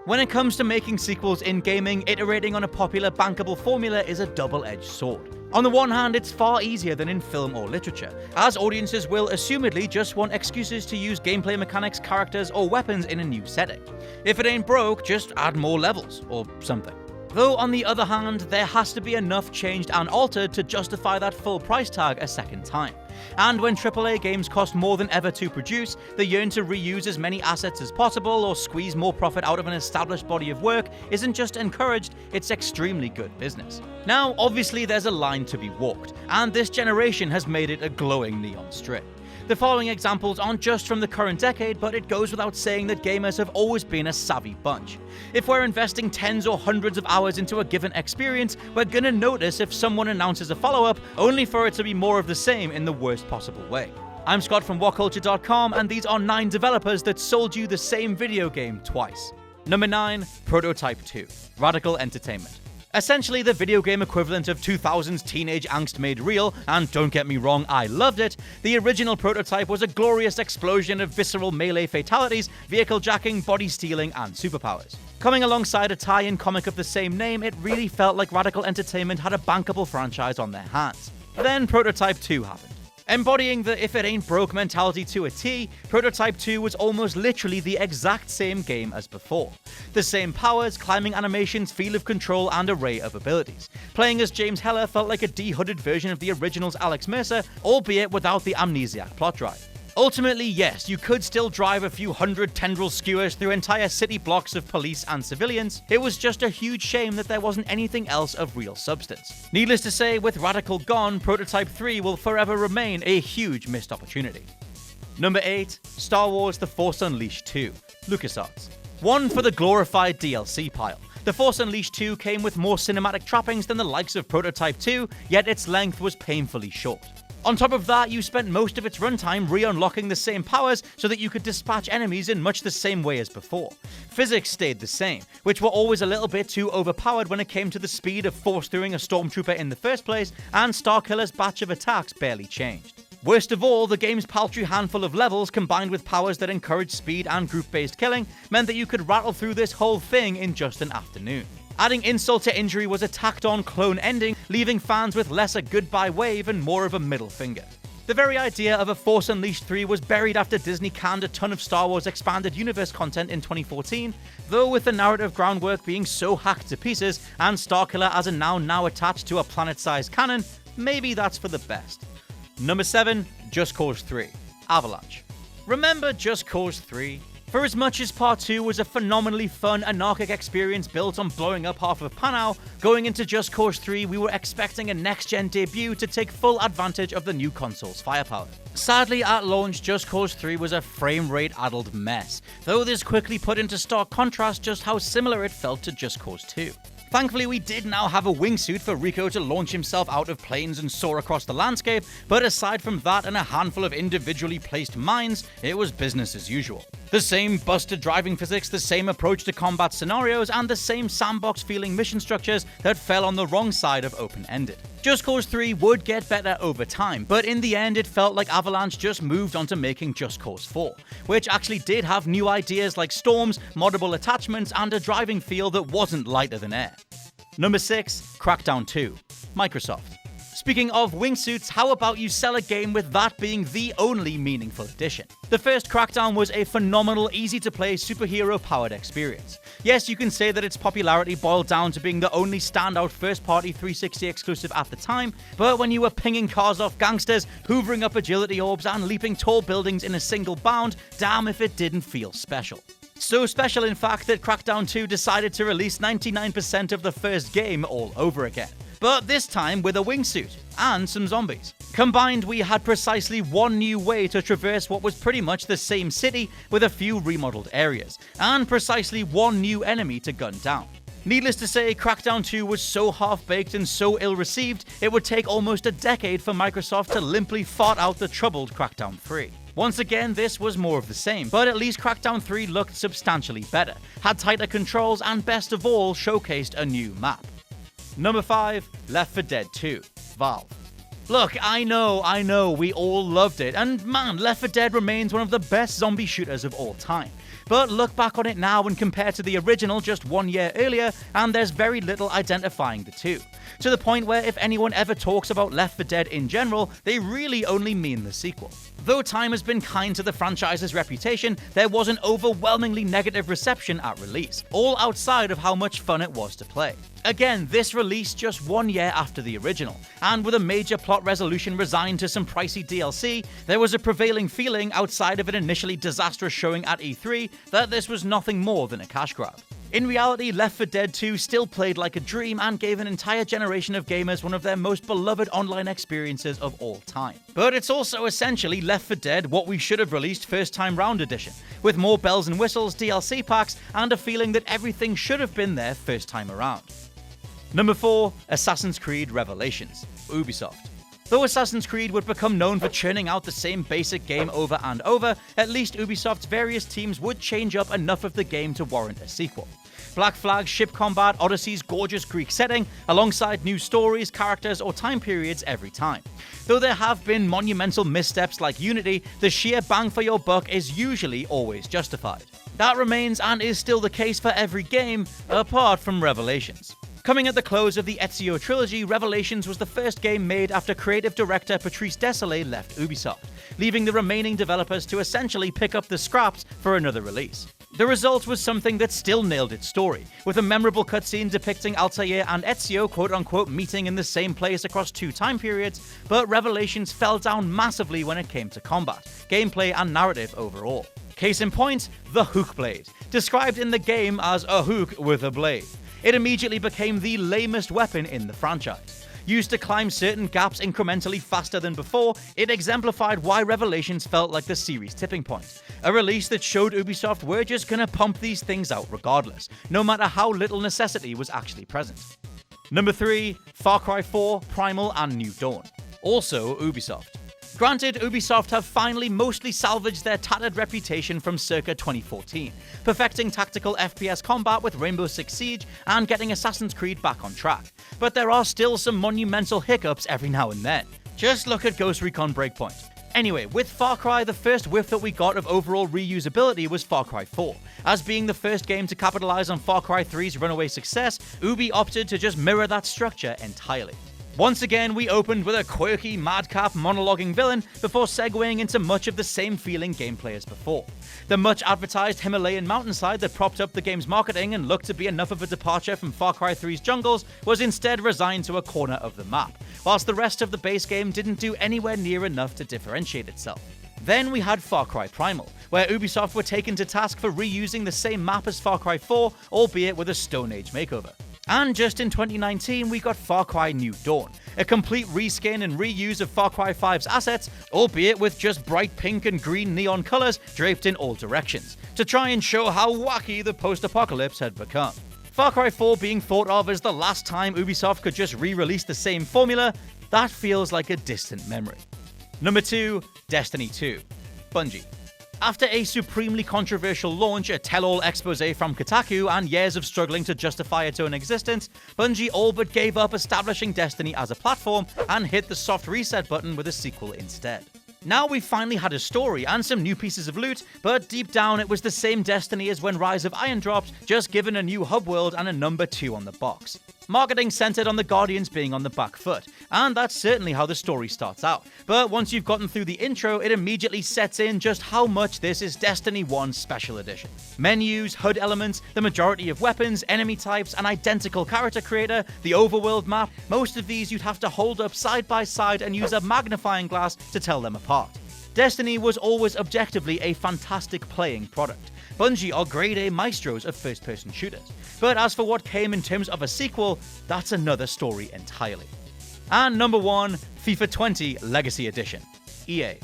When it comes to making sequels in gaming, iterating on a popular bankable formula is a double-edged sword. On the one hand, it's far easier than in film or literature, as audiences will assumedly just want excuses to use gameplay mechanics, characters, or weapons in a new setting. If it ain't broke, just add more levels, or something. Though on the other hand, there has to be enough changed and altered to justify that full price tag a second time. And when AAA games cost more than ever to produce, the yearn to reuse as many assets as possible or squeeze more profit out of an established body of work isn't just encouraged, it's extremely good business. Now, obviously there's a line to be walked, and this generation has made it a glowing neon strip. The following examples aren't just from the current decade, but it goes without saying that gamers have always been a savvy bunch. If we're investing tens or hundreds of hours into a given experience, we're gonna notice if someone announces a follow-up, only for it to be more of the same in the worst possible way. I'm Scott from WhatCulture.com, and these are 9 developers that sold you the same video game twice. Number 9, Prototype 2, Radical Entertainment. Essentially the video game equivalent of 2000's teenage angst made real, and don't get me wrong, I loved it. The original Prototype was a glorious explosion of visceral melee fatalities, vehicle jacking, body stealing, and superpowers. Coming alongside a tie-in comic of the same name, it really felt like Radical Entertainment had a bankable franchise on their hands. Then Prototype 2 happened. Embodying the if it ain't broke mentality to a T, Prototype 2 was almost literally the exact same game as before. The same powers, climbing animations, feel of control, and array of abilities. Playing as James Heller felt like a de-hooded version of the original's Alex Mercer, albeit without the amnesiac plot drive. Ultimately, yes, you could still drive a few hundred tendril skewers through entire city blocks of police and civilians. It was just a huge shame that there wasn't anything else of real substance. Needless to say, with Radical gone, Prototype 3 will forever remain a huge missed opportunity. Number 8, Star Wars The Force Unleashed 2, LucasArts. One for the glorified DLC pile. The Force Unleashed 2 came with more cinematic trappings than the likes of Prototype 2, yet its length was painfully short. On top of that, you spent most of its runtime re-unlocking the same powers so that you could dispatch enemies in much the same way as before. Physics stayed the same, which were always a little bit too overpowered when it came to the speed of force-throughing a stormtrooper in the first place, and Starkiller's batch of attacks barely changed. Worst of all, the game's paltry handful of levels combined with powers that encouraged speed and group-based killing meant that you could rattle through this whole thing in just an afternoon. Adding insult to injury was a tacked-on clone ending, leaving fans with less a goodbye wave and more of a middle finger. The very idea of a Force Unleashed 3 was buried after Disney canned a ton of Star Wars Expanded Universe content in 2014, though with the narrative groundwork being so hacked to pieces and Starkiller as a noun now attached to a planet-sized canon, maybe that's for the best. Number 7, Just Cause 3, Avalanche. Remember Just Cause 3? For as much as Part 2 was a phenomenally fun, anarchic experience built on blowing up half of Panau, going into Just Cause 3 we were expecting a next-gen debut to take full advantage of the new console's firepower. Sadly, at launch, Just Cause 3 was a frame-rate-addled mess, though this quickly put into stark contrast just how similar it felt to Just Cause 2. Thankfully, we did now have a wingsuit for Rico to launch himself out of planes and soar across the landscape, but aside from that and a handful of individually placed mines, it was business as usual. The same busted driving physics, the same approach to combat scenarios, and the same sandbox-feeling mission structures that fell on the wrong side of open-ended. Just Cause 3 would get better over time, but in the end it felt like Avalanche just moved on to making Just Cause 4, which actually did have new ideas like storms, moddable attachments, and a driving feel that wasn't lighter than air. Number 6, Crackdown 2, Microsoft. Speaking of wingsuits, how about you sell a game with that being the only meaningful addition? The first Crackdown was a phenomenal, easy-to-play, superhero-powered experience. Yes, you can say that its popularity boiled down to being the only standout first-party 360 exclusive at the time, but when you were pinging cars off gangsters, hoovering up agility orbs, and leaping tall buildings in a single bound, damn if it didn't feel special. So special, in fact, that Crackdown 2 decided to release 99% of the first game all over again. But this time with a wingsuit and some zombies. Combined, we had precisely one new way to traverse what was pretty much the same city with a few remodeled areas, and precisely one new enemy to gun down. Needless to say, Crackdown 2 was so half-baked and so ill-received, it would take almost a decade for Microsoft to limply fart out the troubled Crackdown 3. Once again, this was more of the same, but at least Crackdown 3 looked substantially better, had tighter controls, and best of all, showcased a new map. Number 5, Left 4 Dead 2, Valve. Look, I know, we all loved it, and man, Left 4 Dead remains one of the best zombie shooters of all time. But look back on it now and compare to the original just 1 year earlier, and there's very little identifying the two. To the point where if anyone ever talks about Left 4 Dead in general, they really only mean the sequel. Though time has been kind to the franchise's reputation, there was an overwhelmingly negative reception at release, all outside of how much fun it was to play. Again, this released just 1 year after the original, and with a major plot resolution resigned to some pricey DLC, there was a prevailing feeling outside of an initially disastrous showing at E3 that this was nothing more than a cash grab. In reality, Left 4 Dead 2 still played like a dream and gave an entire generation of gamers one of their most beloved online experiences of all time. But it's also essentially Left 4 Dead what we should have released first time round edition, with more bells and whistles, DLC packs, and a feeling that everything should have been there first time around. Number 4, Assassin's Creed Revelations, Ubisoft. Though Assassin's Creed would become known for churning out the same basic game over and over, at least Ubisoft's various teams would change up enough of the game to warrant a sequel. Black Flag's ship combat, Odyssey's gorgeous Greek setting, alongside new stories, characters, or time periods every time. Though there have been monumental missteps like Unity, the sheer bang for your buck is usually always justified. That remains and is still the case for every game, apart from Revelations. Coming at the close of the Ezio trilogy, Revelations was the first game made after creative director Patrice Désilets left Ubisoft, leaving the remaining developers to essentially pick up the scraps for another release. The result was something that still nailed its story, with a memorable cutscene depicting Altair and Ezio quote-unquote meeting in the same place across 2 time periods, but Revelations fell down massively when it came to combat, gameplay and narrative overall. Case in point, the Hook Blade, described in the game as a hook with a blade. It immediately became the lamest weapon in the franchise. Used to climb certain gaps incrementally faster than before, it exemplified why Revelations felt like the series' tipping point. A release that showed Ubisoft we're just gonna pump these things out regardless, no matter how little necessity was actually present. Number 3, Far Cry 4, Primal and New Dawn. Also Ubisoft. Granted, Ubisoft have finally mostly salvaged their tattered reputation from circa 2014, perfecting tactical FPS combat with Rainbow Six Siege and getting Assassin's Creed back on track. But there are still some monumental hiccups every now and then. Just look at Ghost Recon Breakpoint. Anyway, with Far Cry, the first whiff that we got of overall reusability was Far Cry 4. As being the first game to capitalize on Far Cry 3's runaway success, Ubi opted to just mirror that structure entirely. Once again, we opened with a quirky, madcap, monologuing villain before segueing into much of the same feeling gameplay as before. The much advertised Himalayan mountainside that propped up the game's marketing and looked to be enough of a departure from Far Cry 3's jungles was instead resigned to a corner of the map, whilst the rest of the base game didn't do anywhere near enough to differentiate itself. Then we had Far Cry Primal, where Ubisoft were taken to task for reusing the same map as Far Cry 4, albeit with a Stone Age makeover. And just in 2019, we got Far Cry New Dawn, a complete reskin and reuse of Far Cry 5's assets, albeit with just bright pink and green neon colors draped in all directions, to try and show how wacky the post-apocalypse had become. Far Cry 4 being thought of as the last time Ubisoft could just re-release the same formula, that feels like a distant memory. Number 2, Destiny 2, Bungie. After a supremely controversial launch, a tell-all expose from Kotaku, and years of struggling to justify its own existence, Bungie all but gave up establishing Destiny as a platform and hit the soft reset button with a sequel instead. Now we've finally had a story and some new pieces of loot, but deep down it was the same Destiny as when Rise of Iron dropped, just given a new hub world and a number 2 on the box. Marketing centered on the Guardians being on the back foot, and that's certainly how the story starts out. But once you've gotten through the intro, it immediately sets in just how much this is Destiny 1 Special Edition. Menus, HUD elements, the majority of weapons, enemy types, an identical character creator, the overworld map, most of these you'd have to hold up side by side and use a magnifying glass to tell them apart. Destiny was always objectively a fantastic playing product. Bungie are grade A maestros of first-person shooters. But as for what came in terms of a sequel, that's another story entirely. And number 1, FIFA 20 Legacy Edition, EA.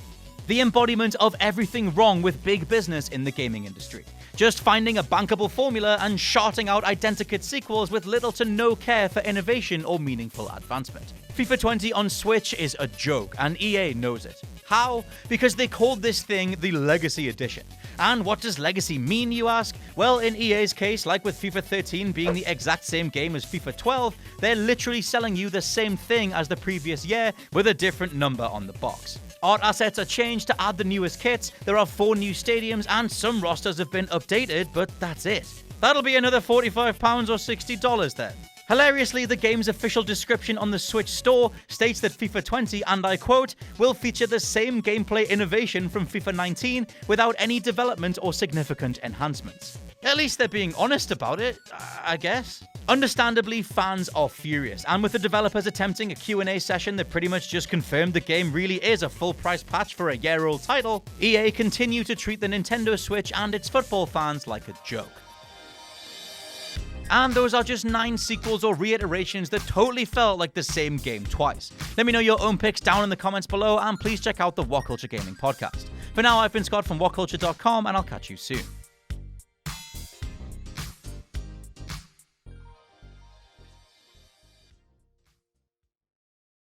The embodiment of everything wrong with big business in the gaming industry. Just finding a bankable formula and shouting out identikit sequels with little to no care for innovation or meaningful advancement. FIFA 20 on Switch is a joke, and EA knows it. How? Because they called this thing the Legacy Edition. And what does Legacy mean, you ask? Well, in EA's case, like with FIFA 13 being the exact same game as FIFA 12, they're literally selling you the same thing as the previous year with a different number on the box. Art assets are changed to add the newest kits, there are 4 new stadiums, and some rosters have been updated, but that's it. That'll be another £45 or $60 then. Hilariously, the game's official description on the Switch store states that FIFA 20, and I quote, will feature the same gameplay innovation from FIFA 19 without any development or significant enhancements. At least they're being honest about it, I guess. Understandably, fans are furious, and with the developers attempting a Q&A session that pretty much just confirmed the game really is a full-price patch for a year-old title, EA continue to treat the Nintendo Switch and its football fans like a joke. And those are just 9 sequels or reiterations that totally felt like the same game twice. Let me know your own picks down in the comments below, and please check out the WhatCulture Gaming Podcast. For now, I've been Scott from WhatCulture.com, and I'll catch you soon.